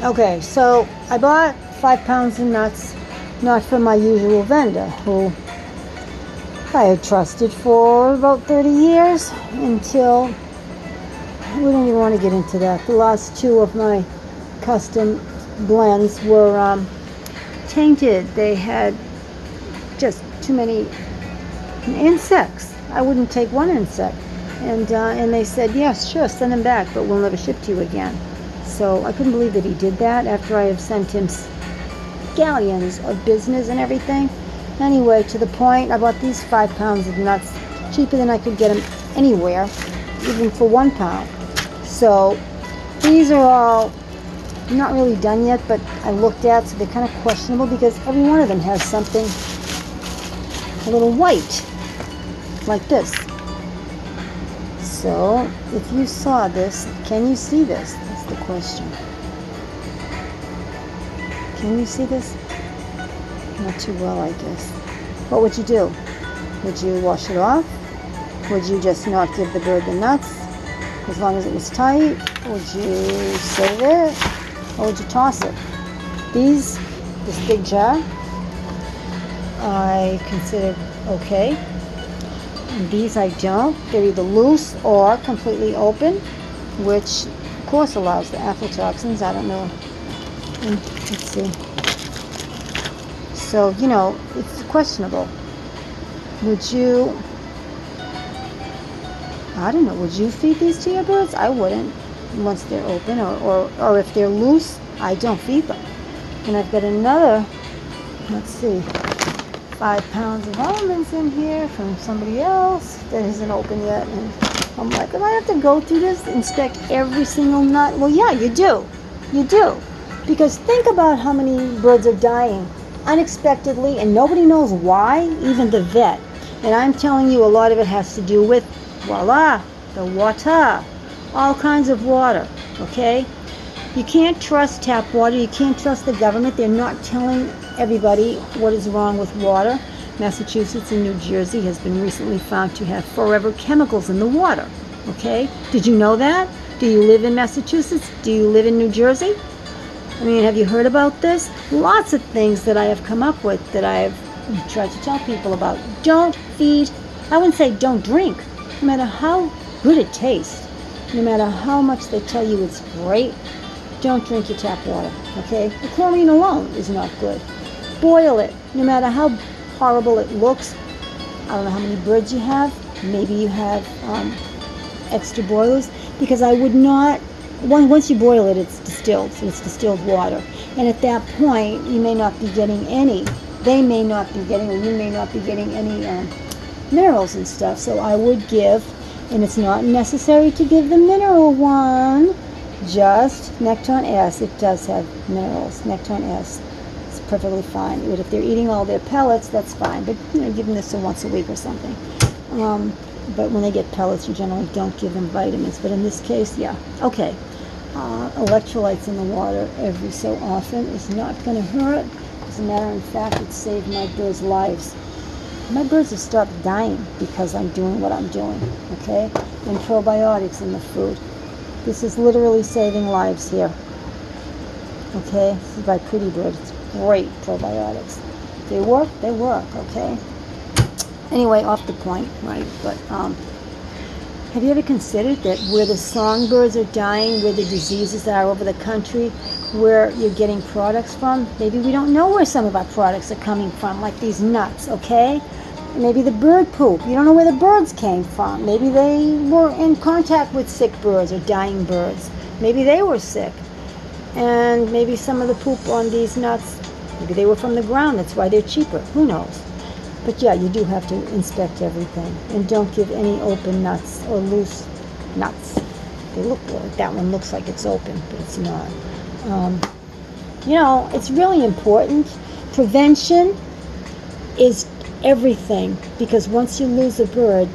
Okay, so I bought 5 pounds of nuts, not from my usual vendor, who I had trusted for about 30 years until, we don't even want to get into that. The last 2 of my custom blends were tainted. They had just too many insects. I wouldn't take one insect. And they said, yes, sure, send them back, but we'll never ship to you again. So I couldn't believe that he did that after I have sent him scallions of business and everything. Anyway, to the point, I bought these 5 pounds of nuts cheaper than I could get them anywhere, even for 1 pound. So these are all not really done yet, but I looked at, so they're kind of questionable because every one of them has something a little white, like this. So if you saw this, can you see this? That's the question. Can you see this? Not too well, I guess. What would you do? Would you wash it off? Would you just not give the bird the nuts as long as it was tight? Would you save it? Or would you toss it? This big jar, I consider okay. And these I don't. They're either loose or completely open, which of course allows the aflatoxins. I don't know. Let's see. So, you know, it's questionable. Would you, I don't know, would you feed these to your birds? I wouldn't, once they're open, or if they're loose, I don't feed them. And I've got another, let's see, 5 pounds of almonds in here from somebody else that isn't open yet. And I'm like, do I have to go through this, inspect every single nut? Well, yeah, you do. You do. Because think about how many birds are dying unexpectedly, and nobody knows why, even the vet. And I'm telling you, a lot of it has to do with, voila, the water. All kinds of water, okay? You can't trust tap water. You can't trust the government. They're not telling everybody what is wrong with water. Massachusetts and New Jersey has been recently found to have forever chemicals in the water, okay? Did you know that? Do you live in Massachusetts? Do you live in New Jersey? I mean, have you heard about this? Lots of things that I have come up with that I have tried to tell people about. Don't feed, I wouldn't say don't drink, no matter how good it tastes, no matter how much they tell you it's great, don't drink your tap water, okay? The chlorine alone is not good. Boil it, no matter how horrible it looks. I don't know how many birds you have. Maybe you have extra boilers, because I would not, once you boil it, it's distilled, so it's distilled water. And at that point, you may not be getting any, they may not be getting, or you may not be getting any minerals and stuff. So I would give, and it's not necessary to give the mineral one, just Necton S. It does have minerals. Necton S. It's perfectly fine. But if they're eating all their pellets, that's fine. But you know, give them this once a week or something. But when they get pellets, you generally don't give them vitamins. But in this case, yeah. Okay. Electrolytes in the water every so often is not going to hurt. As a matter of fact, it saved my birds' lives. My birds have stopped dying because I'm doing what I'm doing, okay? And probiotics in the food. This is literally saving lives here, okay? This is by Pretty Bird. It's great probiotics. They work, okay? Anyway, off the point, right? But have you ever considered that where the songbirds are dying, where the diseases are over the country, where you're getting products from? Maybe we don't know where some of our products are coming from, like these nuts, okay? Maybe the bird poop. You don't know where the birds came from. Maybe they were in contact with sick birds or dying birds. Maybe they were sick. And maybe some of the poop on these nuts, maybe they were from the ground. That's why they're cheaper. Who knows? But yeah, you do have to inspect everything. And don't give any open nuts or loose nuts. They look good. That one looks like it's open, but it's not. You know, it's really important. Prevention is everything, because once you lose a bird,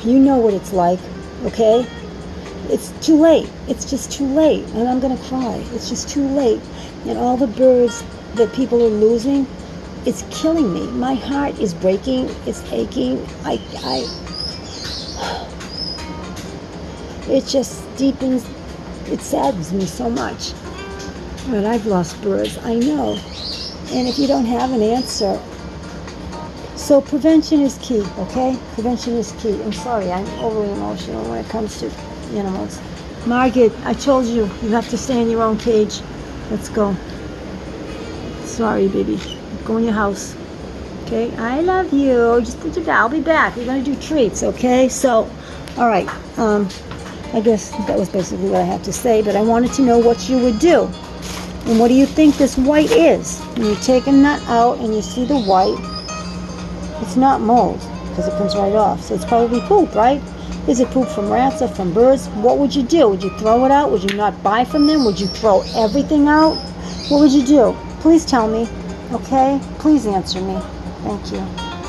you know what it's like, okay? It's too late. It's just too late. And I'm going to cry. It's just too late. And all the birds that people are losing, it's killing me. My heart is breaking. It's aching. It just deepens, it saddens me so much. But I've lost birds, I know. And if you don't have an answer, so prevention is key, okay? Prevention is key. I'm sorry, I'm overly emotional when it comes to animals. Margaret, I told you, you have to stay in your own cage. Let's go. Sorry, baby. Go in your house. Okay? I love you. Just put your down. I'll be back. We're going to do treats, okay? So, all right. I guess that was basically what I have to say, but I wanted to know what you would do. And what do you think this white is? When you take a nut out and you see the white, it's not mold because it comes right off. So it's probably poop, right? Is it poop from rats or from birds? What would you do? Would you throw it out? Would you not buy from them? Would you throw everything out? What would you do? Please tell me, okay? Please answer me. Thank you.